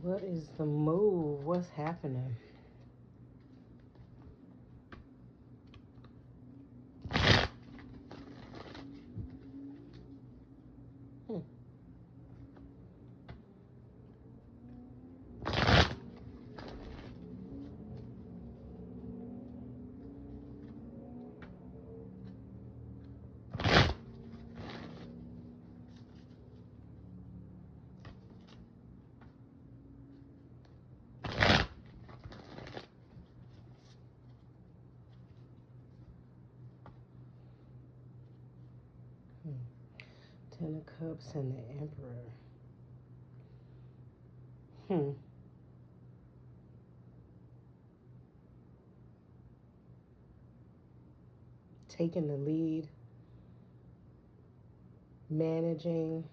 What is the move? What's happening? Hmm. Hmm. Ten of Cups and the Emperor. Hmm. Taking the lead, managing,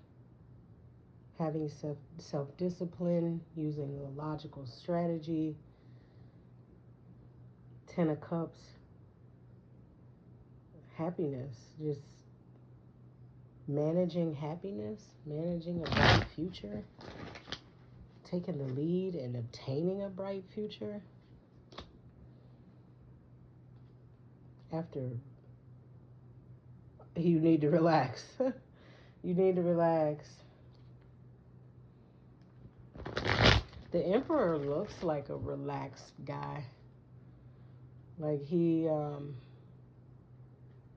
having self discipline, using a logical strategy. Ten of Cups, happiness, just managing happiness, managing a bright future, taking the lead and obtaining a bright future after you need to relax. You need to relax. The Emperor looks like a relaxed guy. Like the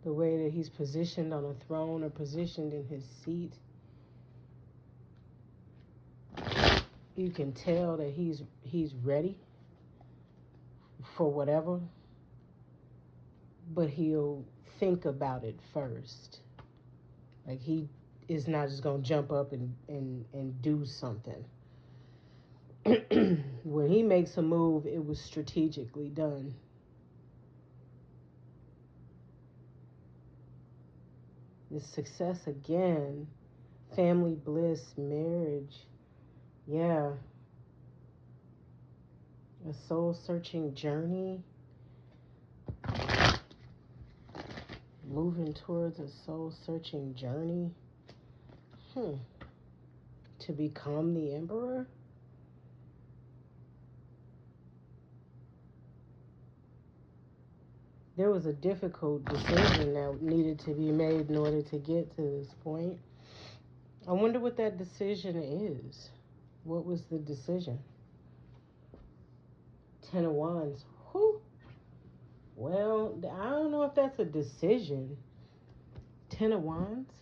way that he's positioned on a throne or positioned in his seat, you can tell that he's ready for whatever, but he'll think about it first. Like he is not just gonna jump up and do something. When he makes a move, it was strategically done. The success again, family bliss, marriage, yeah, a soul searching journey, moving towards a soul searching journey. Hmm. To become the Emperor? There was a difficult decision that needed to be made in order to get to this point. I wonder what that decision is. What was the decision? Ten of Wands. Whew. Well, I don't know if that's a decision. Ten of Wands?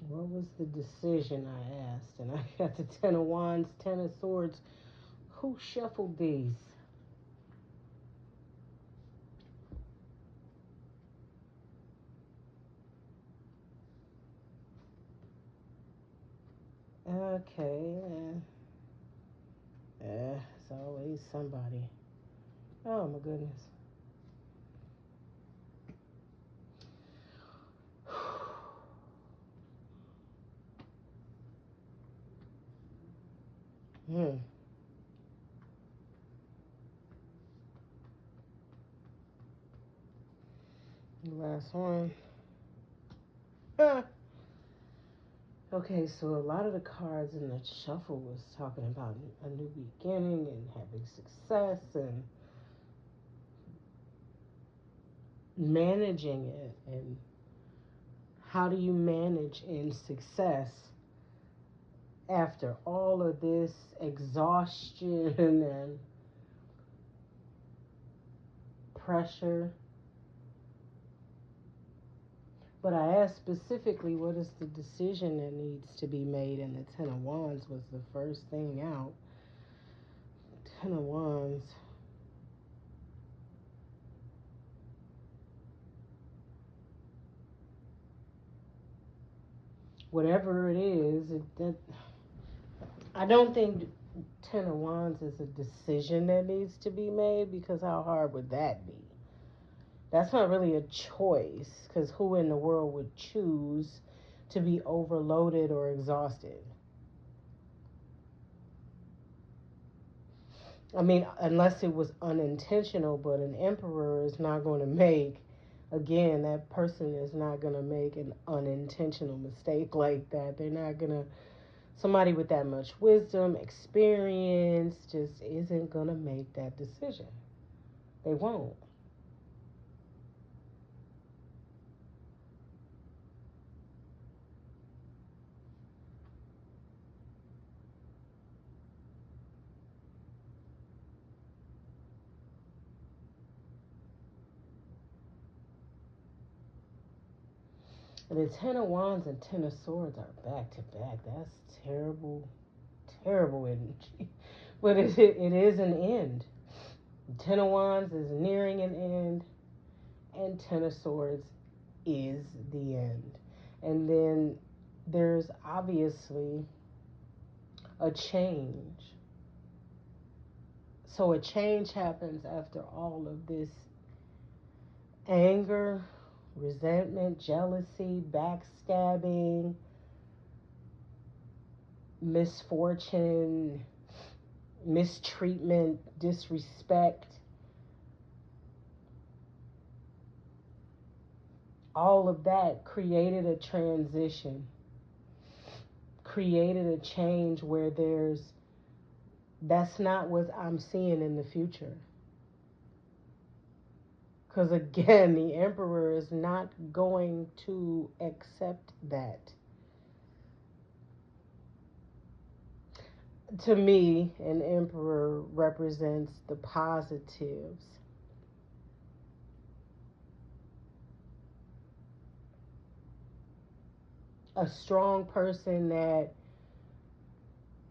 What was the decision, I asked? And I got the Ten of Wands, Ten of Swords. Who shuffled these? Okay. It's always somebody. Oh my goodness. Hmm. Last one. Ah. Okay, so a lot of the cards in the shuffle was talking about a new beginning and having success and managing it. And how do you manage in success after all of this exhaustion and pressure? But I asked specifically, what is the decision that needs to be made? And the Ten of Wands was the first thing out. Ten of Wands. Whatever it is, I don't think Ten of Wands is a decision that needs to be made, because how hard would that be? That's not really a choice, because who in the world would choose to be overloaded or exhausted? I mean, unless it was unintentional, but an emperor is not going to make, again, that person is not going to make an unintentional mistake like that. They're not going to, somebody with that much wisdom, experience, just isn't going to make that decision. They won't. And the Ten of Wands and Ten of Swords are back to back. That's terrible, terrible energy. But it is an end. Ten of Wands is nearing an end, and Ten of Swords is the end. And then there's obviously a change. So a change happens after all of this anger, resentment, jealousy, backstabbing, misfortune, mistreatment, disrespect. All of that created a transition, created a change where that's not what I'm seeing in the future. Because again, the emperor is not going to accept that. To me, an emperor represents the positives. A strong person that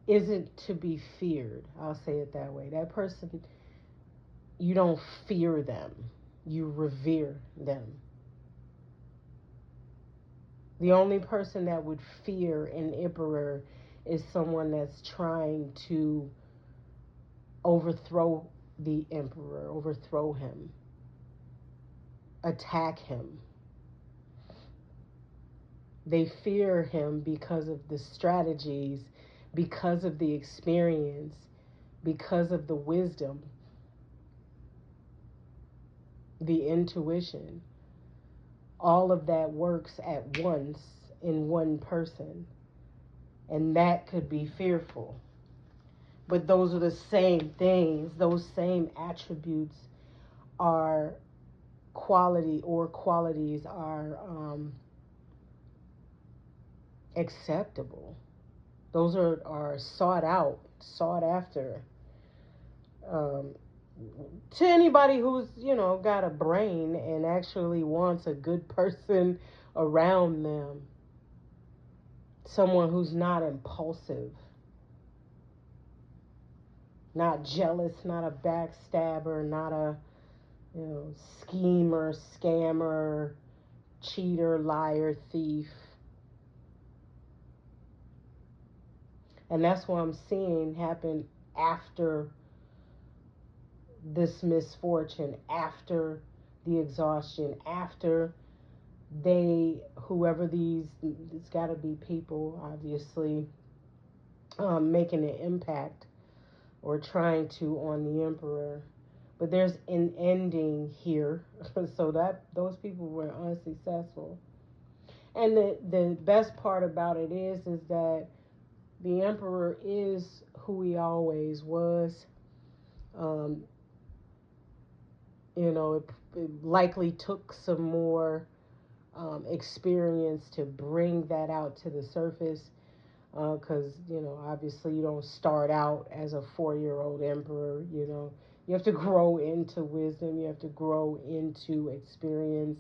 isn't to be feared. I'll say it that way. That person, you don't fear them, you revere them. The only person that would fear an emperor is someone that's trying to overthrow the emperor, overthrow him, attack him. They fear him because of the strategies, because of the experience, because of the wisdom, the intuition. All of that works at once in one person, and that could be fearful. But those are the same things, those same attributes are qualities are acceptable. Those are sought out, sought after. Um, to anybody who's, got a brain and actually wants a good person around them, someone who's not impulsive, not jealous, not a backstabber, not a schemer, scammer, cheater, liar, thief. And that's what I'm seeing happen after this misfortune, after the exhaustion, after whoever it's got to be people, obviously, making an impact or trying to on the emperor. But there's an ending here, so that those people were unsuccessful. And the best part about it is that the emperor is who he always was. Um, it likely took some more experience to bring that out to the surface. Because obviously you don't start out as a 4-year-old emperor. You have to grow into wisdom. You have to grow into experience.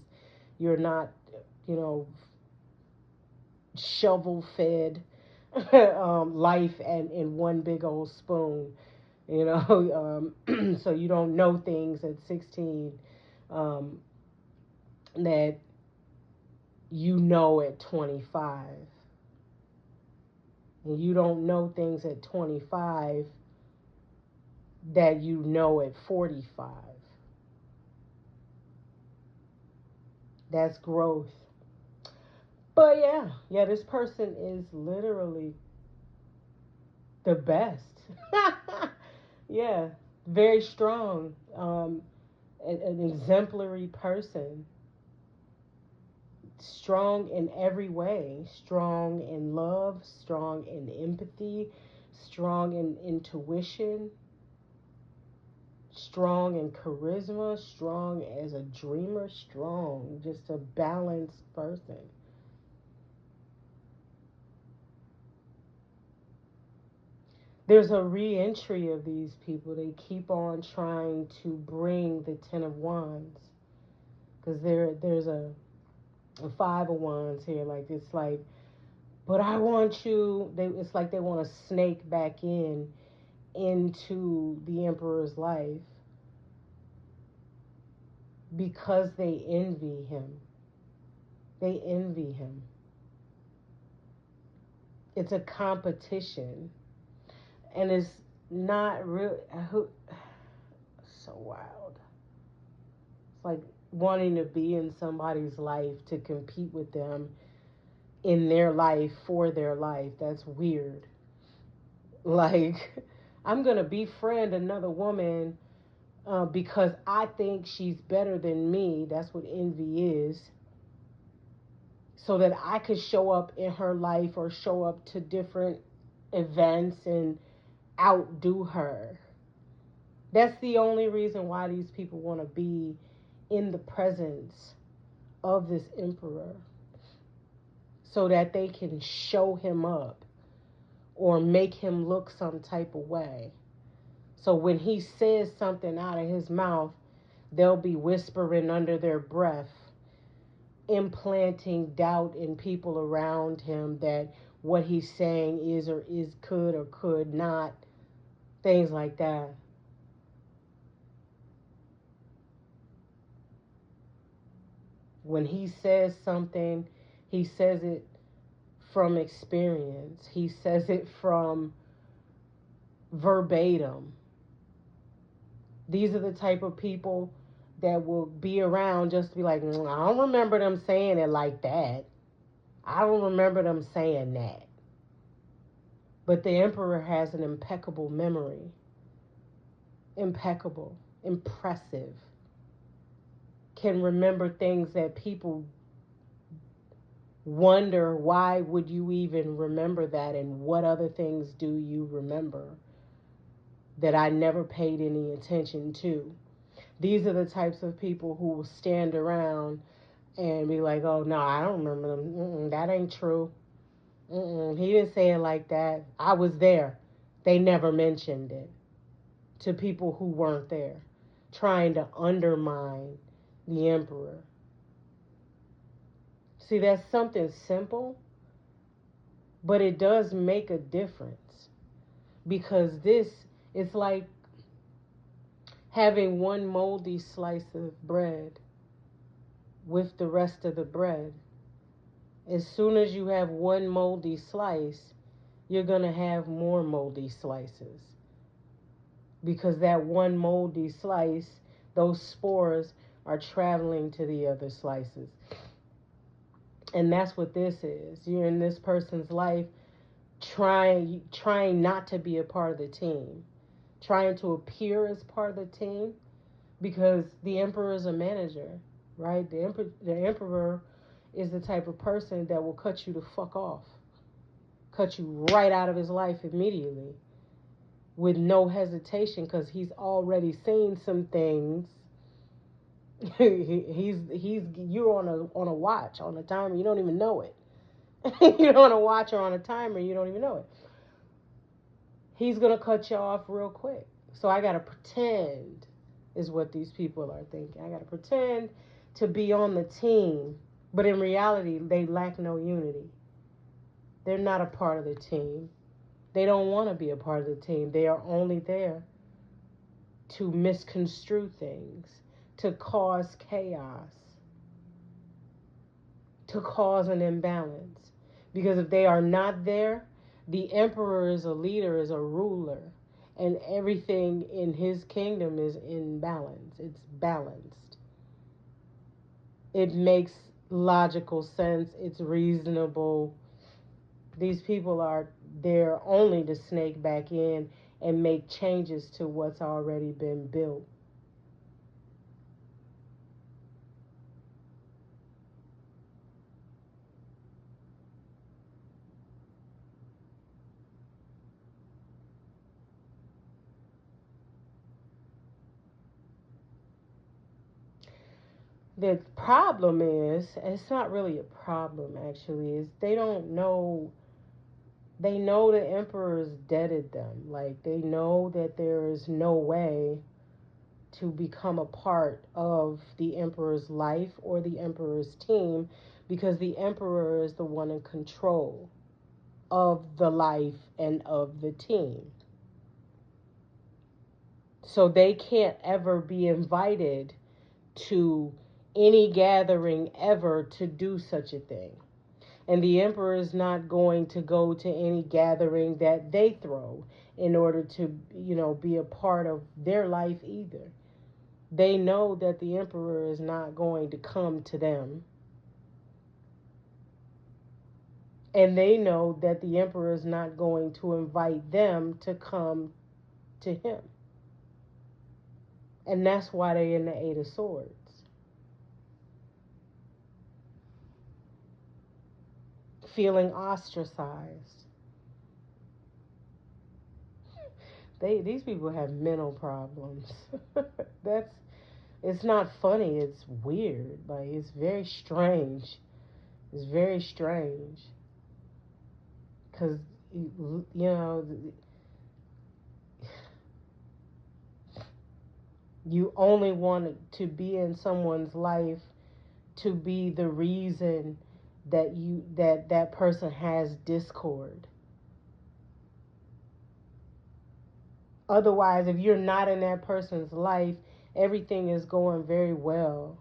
You're not, you know, shovel fed life and in one big old spoon. So you don't know things at 16 um, that you know at 25. And you don't know things at 25 that you know at 45. That's growth. But yeah, this person is literally the best. Yeah. very strong, an exemplary person, strong in every way, strong in love, strong in empathy, strong in intuition, strong in charisma, strong as a dreamer, strong, just a balanced person. There's a re-entry of these people. They keep on trying to bring the Ten of Wands because there's a Five of Wands here. Like it's like, but I want you. It's like they want to snake back into the Emperor's life because they envy him. They envy him. It's a competition, and it's not real. So wild. It's like wanting to be in somebody's life to compete with them in their life for their life. That's weird. Like, I'm going to befriend another woman because I think she's better than me. That's what envy is. So that I could show up in her life or show up to different events and outdo her. That's the only reason why these people want to be in the presence of this emperor so that they can show him up or make him look some type of way. So when he says something out of his mouth, they'll be whispering under their breath, implanting doubt in people around him that what he's saying is could or could not, things like that. When he says something, he says it from experience. He says it from verbatim. These are the type of people that will be around just to be like, I don't remember them saying it like that. I don't remember them saying that. But the emperor has an impeccable memory. Impeccable. Impressive. Can remember things that people wonder why would you even remember that and what other things do you remember that I never paid any attention to. These are the types of people who will stand around and be like, oh no, I don't remember them. That ain't true. He didn't say it like that. I was there. They never mentioned it to people who weren't there, trying to undermine the emperor. See, that's something simple, but it does make a difference because this is like having one moldy slice of bread with the rest of the bread. As soon as you have one moldy slice, you're going to have more moldy slices because that one moldy slice, those spores are traveling to the other slices. And that's what this is. You're in this person's life trying not to be a part of the team, trying to appear as part of the team because the emperor is a manager, right? The emperor is the type of person that will cut you the fuck off, cut you right out of his life immediately with no hesitation because he's already seen some things. He's you're on a watch, on a timer, you don't even know it. You're on a watch or on a timer, you don't even know it. He's gonna cut you off real quick. So I gotta pretend is what these people are thinking. I gotta pretend to be on the team, but in reality they lack no unity. They're not a part of the team. They don't want to be a part of the team. They are only there to misconstrue things, to cause chaos, to cause an imbalance. Because if they are not there, the emperor is a leader, is a ruler, and everything in his kingdom is in balance. It's balanced. It makes logical sense. It's reasonable. These people are there only to snake back and make changes to what's already been built. The problem is, it's not really a problem actually, is they don't know. They know the emperor's deaded them. Like, they know that there is no way to become a part of the emperor's life or the emperor's team, because the emperor is the one in control of the life and of the team. So they can't ever be invited to any gathering ever to do such a thing. And the emperor is not going to go to any gathering that they throw in order to, be a part of their life either. They know that the emperor is not going to come to them. And they know that the emperor is not going to invite them to come to him. And that's why they're in the Eight of Swords. Feeling ostracized. These people have mental problems. That's It's not funny, it's weird. Like, it's very strange. It's very strange. Cuz you know, you only want to be in someone's life to be the reason that person has discord. Otherwise, if you're not in that person's life, everything is going very well.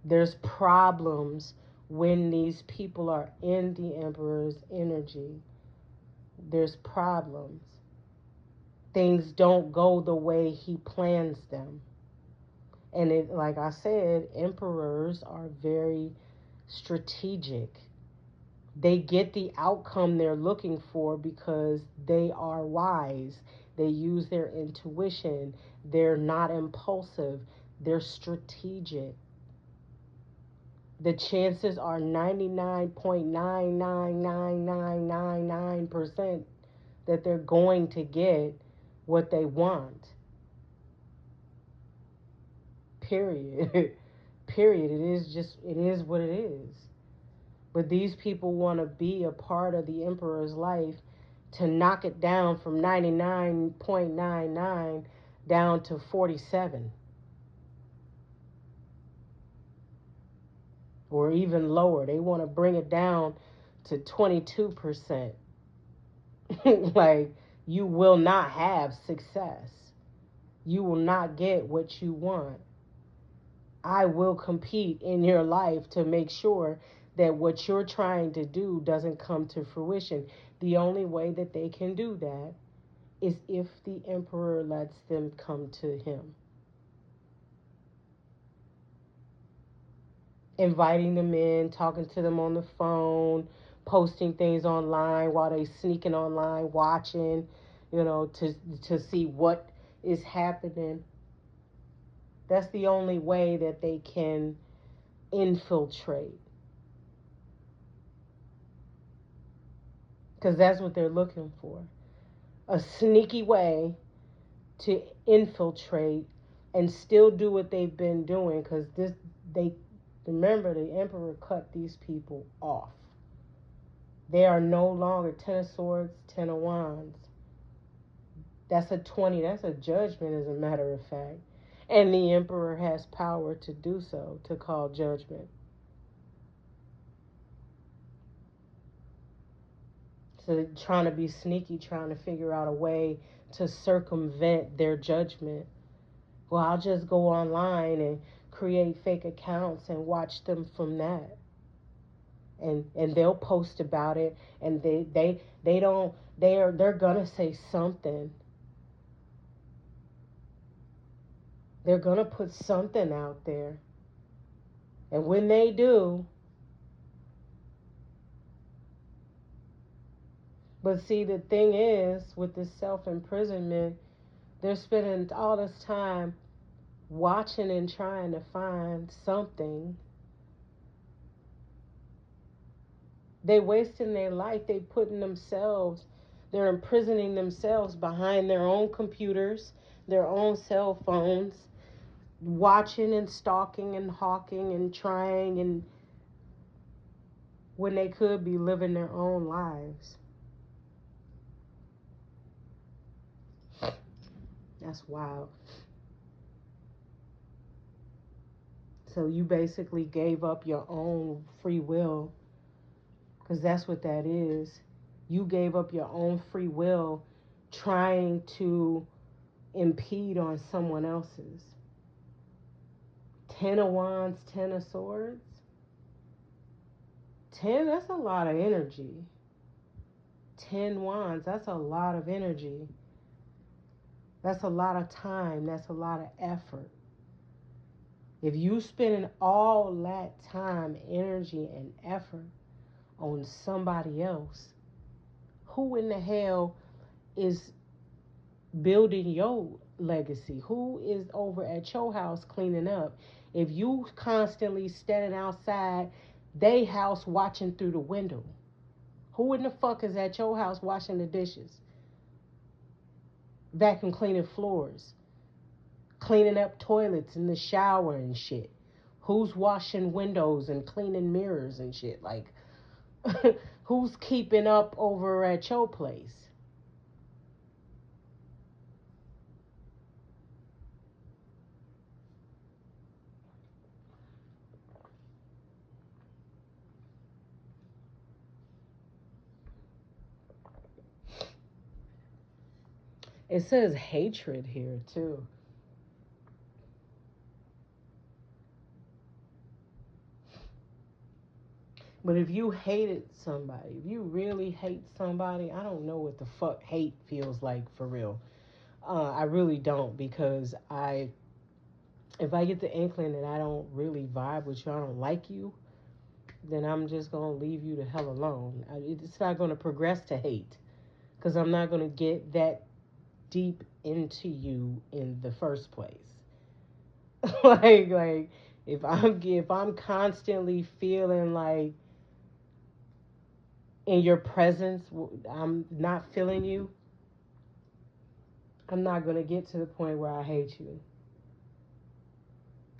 There's problems when these people are in the emperor's energy. There's problems. Things don't go the way he plans them. And like I said, emperors are very strategic. They get the outcome they're looking for because they are wise. They use their intuition. They're not impulsive. They're strategic. The chances are 99.99999% that they're going to get what they want. Period. Period. It is what it is. But these people want to be a part of the emperor's life to knock it down from 99.99 down to 47. Or even lower. They want to bring it down to 22%. Like, you will not have success. You will not get what you want. I will compete in your life to make sure that what you're trying to do doesn't come to fruition. The only way that they can do that is if the emperor lets them come to him. Inviting them in, talking to them on the phone, posting things online while they sneaking online, watching, to see what is happening. That's the only way that they can infiltrate. Because that's what they're looking for. A sneaky way to infiltrate and still do what they've been doing. Because they remember, the emperor cut these people off. They are no longer 10 of swords, 10 of wands. That's a 20. That's a judgment, as a matter of fact. And the emperor has power to do so, to call judgment. So they're trying to be sneaky, trying to figure out a way to circumvent their judgment. Well, I'll just go online and create fake accounts and watch them from that. And they'll post about it, and they're gonna say something. They're gonna put something out there. And when they do, But see, the thing is, with this self imprisonment, they're spending all this time watching and trying to find something. They wasting their life. They putting themselves, they're imprisoning themselves behind their own computers, their own cell phones, watching and stalking and hawking and trying, and when they could be living their own lives. That's wild. So you basically gave up your own free will, because that's what that is. You gave up your own free will trying to impede on someone else's. 10 of Wands, 10 of Swords. 10, that's a lot of energy. 10 Wands, that's a lot of energy. That's a lot of time. That's a lot of effort. If you spending all that time, energy, and effort on somebody else, who in the hell is building your legacy? Who is over at your house cleaning up? If you constantly standing outside they house watching through the window, who in the fuck is at your house washing the dishes, vacuum cleaning floors, cleaning up toilets in the shower and shit? Who's washing windows and cleaning mirrors and shit? Like, who's keeping up over at your place? It says hatred here too. But if you hated somebody, if you really hate somebody, I don't know what the fuck hate feels like for real. I really don't, because if I get the inkling that I don't really vibe with you, I don't like you, then I'm just gonna leave you the hell alone. It's not gonna progress to hate, because I'm not gonna get that deep into you in the first place. like if I'm constantly feeling like in your presence I'm not feeling you, I'm not gonna get to the point where I hate you.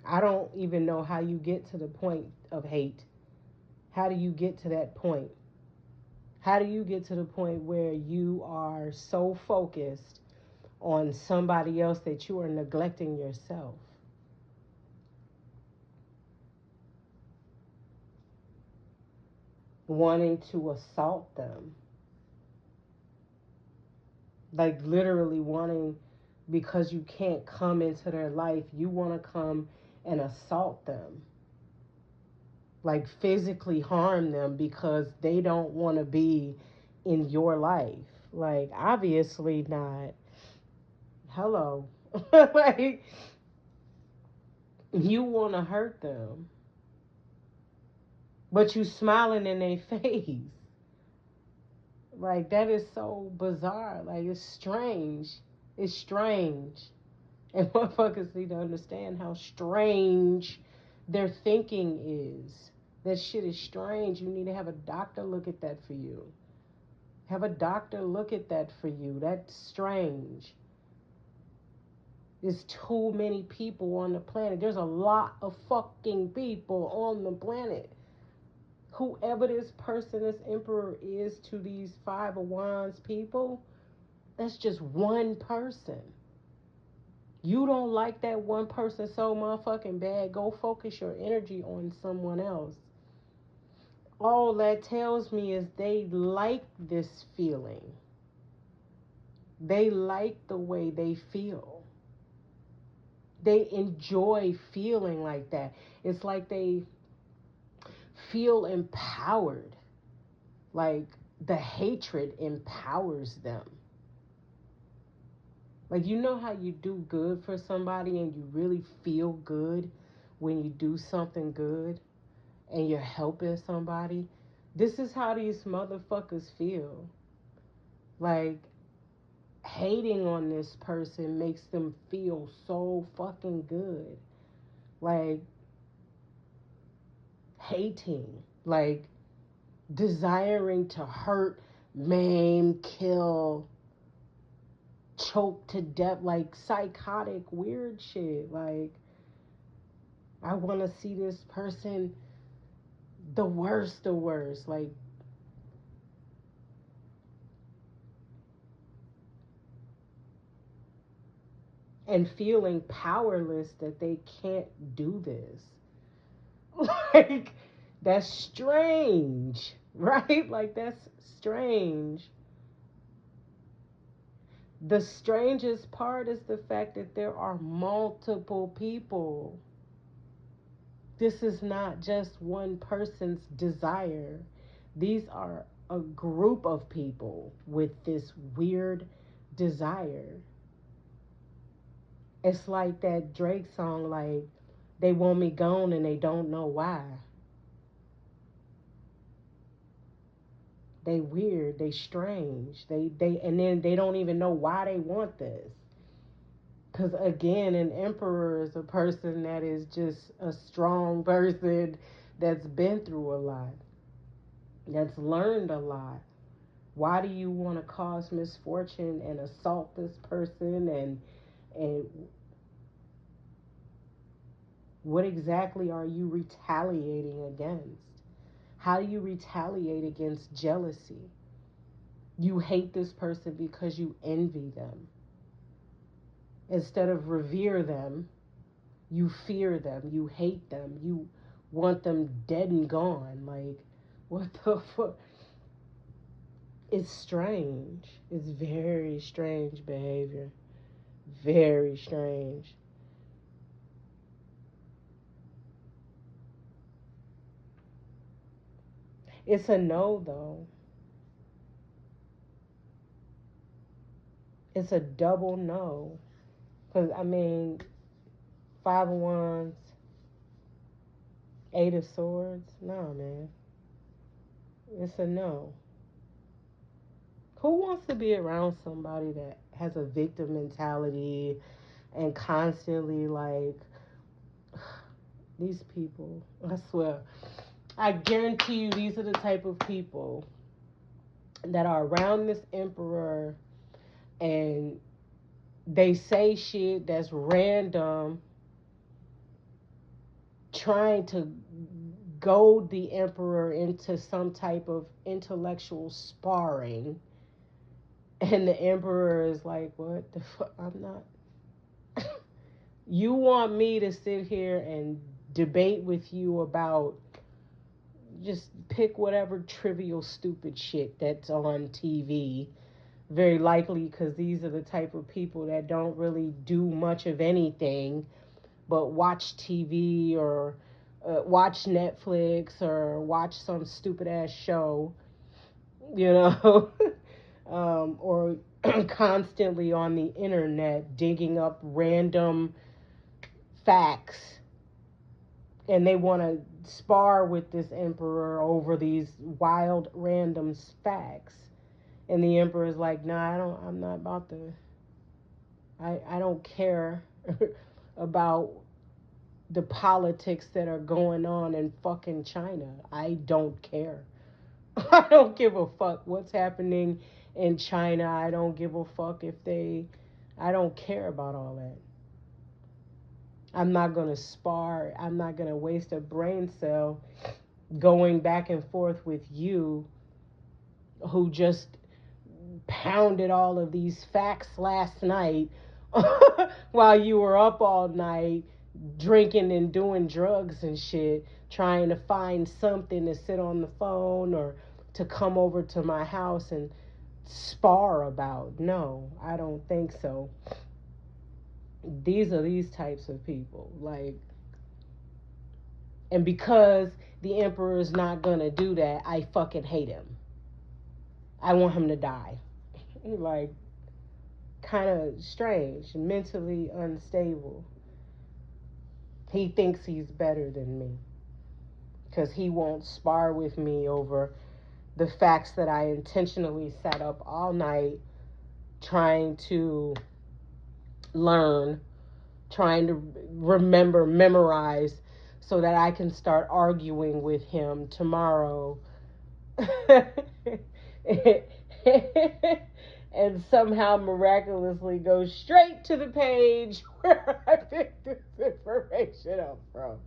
I don't even know how you get to the point of hate. How do you get to that point? How do you get to the point where you are so focused on somebody else that you are neglecting yourself? Wanting to assault them. Like literally wanting, because you can't come into their life, you want to come and assault them. Like physically harm them because they don't want to be in your life. Like, obviously not. Hello. Like, you want to hurt them, but you smiling in their face. Like, that is so bizarre. Like, it's strange. It's strange. And motherfuckers need to understand how strange their thinking is. That shit is strange. You need to have a doctor look at that for you. Have a doctor look at that for you. That's strange. There's too many people on the planet. There's a lot of fucking people on the planet. Whoever this person, this emperor is to these Five of Wands people, that's just one person. You don't like that one person so motherfucking bad, go focus your energy on someone else. All that tells me is they like this feeling. They like the way they feel. They enjoy feeling like that. It's like they feel empowered. Like the hatred empowers them. Like, you know how you do good for somebody and you really feel good when you do something good and you're helping somebody? This is how these motherfuckers feel. Like, hating on this person makes them feel so fucking good. Like, hating, like, desiring to hurt, maim, kill, choke to death, like psychotic, weird shit. Like, I want to see this person the worst, the worst. Like, and feeling powerless that they can't do this. Like, that's strange, right? Like, that's strange. The strangest part is the fact that there are multiple people. This is not just one person's desire. These are a group of people with this weird desire. It's like that Drake song, like, they want me gone and they don't know why. They weird, they strange. They and then they don't even know why they want this. Cuz again, an emperor is a person that is just a strong person that's been through a lot, that's learned a lot. Why do you want to cause misfortune and assault this person, and what exactly are you retaliating against? How do you retaliate against jealousy? You hate this person because you envy them. Instead of revere them, you fear them, you hate them, you want them dead and gone. Like, what the fuck? It's strange. It's very strange behavior. Very strange. It's a no, though. It's a double no. Because, I mean, Five of Wands, Eight of Swords. No, man. It's a no. Who wants to be around somebody that has a victim mentality and constantly, like, these people? I swear. I guarantee you, these are the type of people that are around this emperor, and they say shit that's random, trying to goad the emperor into some type of intellectual sparring. And the emperor is like, what the fuck? I'm not. You want me to sit here and debate with you about, just pick whatever trivial, stupid shit that's on TV. Very likely because these are the type of people that don't really do much of anything but watch TV, or watch Netflix, or watch some stupid ass show, you know, or constantly on the internet digging up random facts, and they want to spar with this emperor over these wild random facts. And the emperor is like, nah, I'm not about to, I don't care about the politics that are going on in fucking China. I don't care. I don't give a fuck what's happening in China. I don't give a fuck if they, I don't care about all that. I'm not going to spar. I'm not going to waste a brain cell going back and forth with you who just pounded all of these facts last night while you were up all night drinking and doing drugs and shit, trying to find something to sit on the phone or to come over to my house and spar about. No, I don't think so. These are these types of people. Like, and because the emperor is not gonna do that, I fucking hate him. I want him to die. Like, kind of strange, mentally unstable. He thinks he's better than me because he won't spar with me over the facts that I intentionally sat up all night trying to learn, trying to remember, memorize, so that I can start arguing with him tomorrow. And somehow miraculously go straight to the page where I picked this information up from.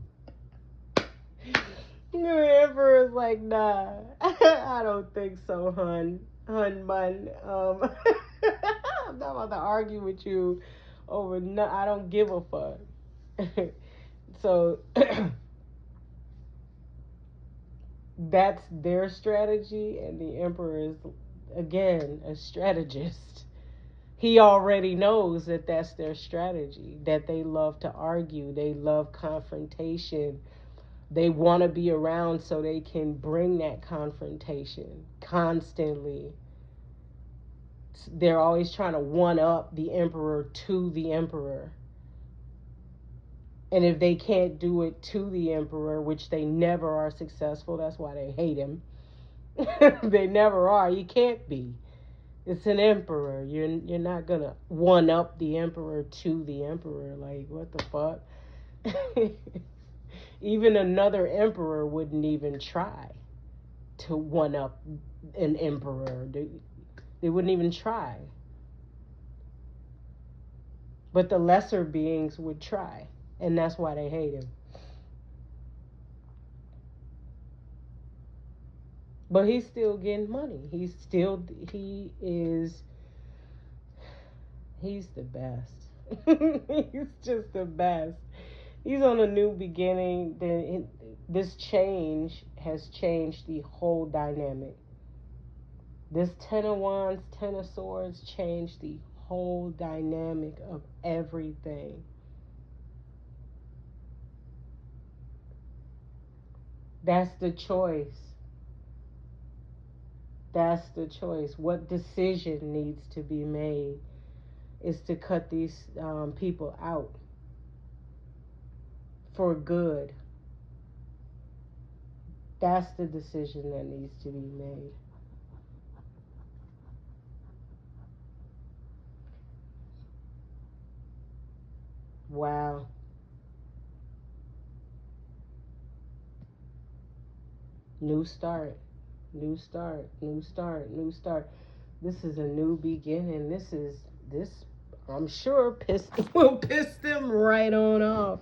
The emperor's like, nah, I don't think so, hun bun. I'm not about to argue with you over. No, I don't give a fuck. So that's their strategy, and the emperor is again a strategist. He already knows that that's their strategy. That they love to argue. They love confrontation. They want to be around so they can bring that confrontation constantly. They're always trying to one up the emperor to the emperor. And if they can't do it to the emperor, which they never are successful, that's why they hate him. They never are. You can't be. It's an emperor. You're not gonna one up the emperor to the emperor. Like, what the fuck? Even another emperor wouldn't even try to one up an emperor. They wouldn't even try. But the lesser beings would try, and that's why they hate him. But he's still getting money. He's the best. He's just the best. He's on a new beginning. This change has changed the whole dynamic. This Ten of Wands, Ten of Swords changed the whole dynamic of everything. That's the choice. That's the choice. What decision needs to be made is to cut these people out for good. That's the decision that needs to be made. Wow. New start. New start. New start. New start. This is a new beginning. This I'm sure will piss them right on off.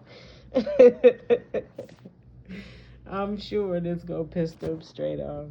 I'm sure this gonna piss them straight off.